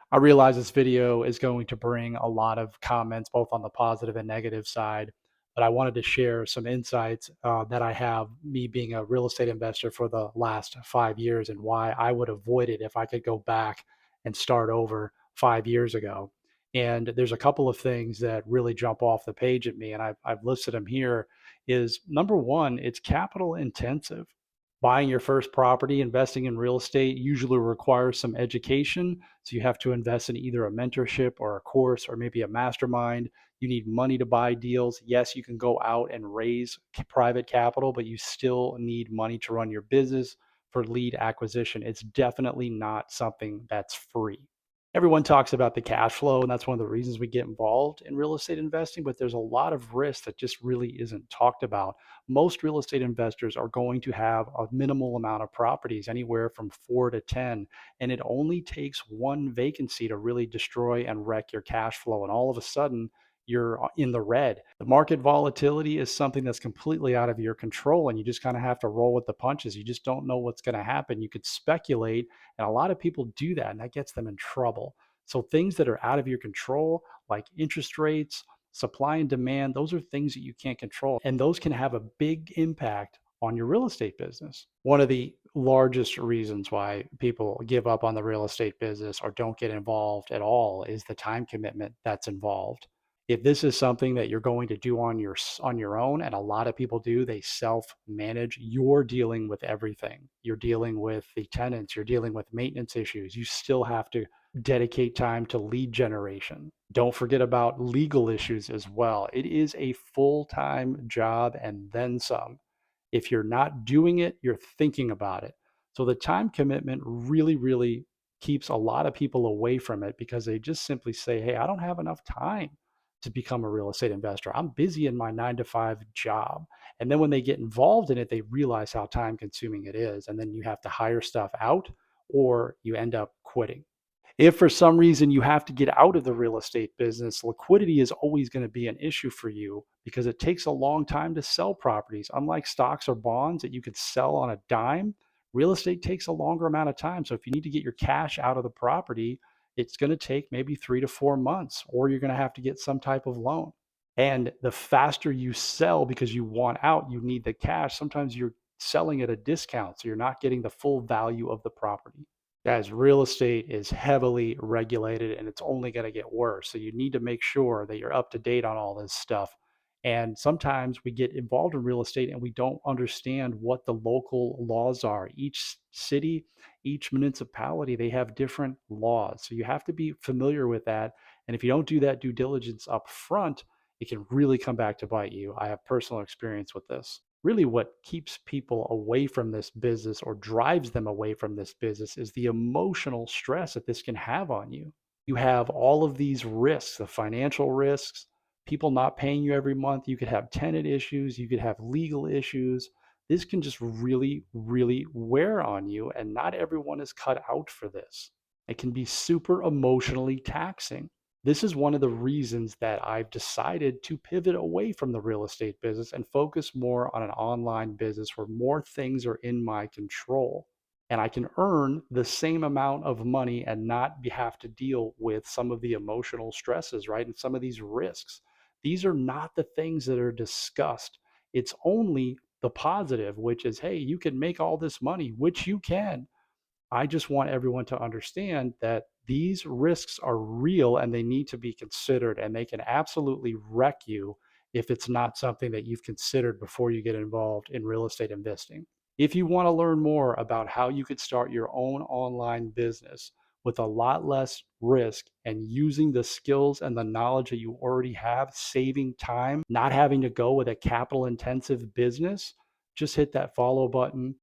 I realize this video is going to bring a lot of comments, both on the positive and negative side, but I wanted to share some insights that I have, me being a real estate investor for the last 5 years, and why I would avoid it if I could go back and start over 5 years ago. And there's a couple of things that really jump off the page at me, and I've listed them here. Is number one, it's capital intensive. Buying your first property, investing in real estate usually requires some education. So you have to invest in either a mentorship or a course or maybe a mastermind. You need money to buy deals. Yes, you can go out and raise private capital, but you still need money to run your business for lead acquisition. It's definitely not something that's free. Everyone talks about the cash flow, and that's one of the reasons we get involved in real estate investing, but there's a lot of risk that just really isn't talked about. Most real estate investors are going to have a minimal amount of properties, anywhere from 4 to 10, and it only takes one vacancy to really destroy and wreck your cash flow. And all of a sudden, you're in the red. The market volatility is something that's completely out of your control, and you just kind of have to roll with the punches. You just don't know what's going to happen. You could speculate, and a lot of people do that, and that gets them in trouble. So, things that are out of your control, like interest rates, supply and demand, those are things that you can't control, and those can have a big impact on your real estate business. One of the largest reasons why people give up on the real estate business or don't get involved at all is the time commitment that's involved. If this is something that you're going to do on your own, and a lot of people do, they self manage, you're dealing with everything. You're dealing with the tenants, you're dealing with maintenance issues. You still have to dedicate time to lead generation. Don't forget about legal issues as well. It is a full-time job and then some. If you're not doing it, you're thinking about it. So the time commitment really, really keeps a lot of people away from it because they just simply say, hey, I don't have enough time to become a real estate investor. I'm busy in my 9 to 5 job. And then when they get involved in it, they realize how time consuming it is. And then you have to hire stuff out or you end up quitting. If for some reason you have to get out of the real estate business, liquidity is always going to be an issue for you because it takes a long time to sell properties. Unlike stocks or bonds that you could sell on a dime, real estate takes a longer amount of time. So if you need to get your cash out of the property, it's going to take maybe 3 to 4 months, or you're going to have to get some type of loan. And the faster you sell because you want out, you need the cash. Sometimes you're selling at a discount, so you're not getting the full value of the property. Guys, real estate is heavily regulated and it's only going to get worse. So you need to make sure that you're up to date on all this stuff. And sometimes we get involved in real estate and we don't understand what the local laws are. Each city, each municipality, they have different laws. So you have to be familiar with that. And if you don't do that due diligence up front, it can really come back to bite you. I have personal experience with this. Really, what keeps people away from this business or drives them away from this business is the emotional stress that this can have on you. You have all of these risks, the financial risks, people not paying you every month. You could have tenant issues, you could have legal issues. This can just really, really wear on you, and not everyone is cut out for this. It can be super emotionally taxing. This is one of the reasons that I've decided to pivot away from the real estate business and focus more on an online business where more things are in my control. And I can earn the same amount of money and not have to deal with some of the emotional stresses, right? And some of these risks. These are not the things that are discussed. It's only the positive, which is, hey, you can make all this money, which you can. I just want everyone to understand that these risks are real and they need to be considered, and they can absolutely wreck you if it's not something that you've considered before you get involved in real estate investing. If you want to learn more about how you could start your own online business with a lot less risk and using the skills and the knowledge that you already have, saving time, not having to go with a capital intensive business, just hit that follow button,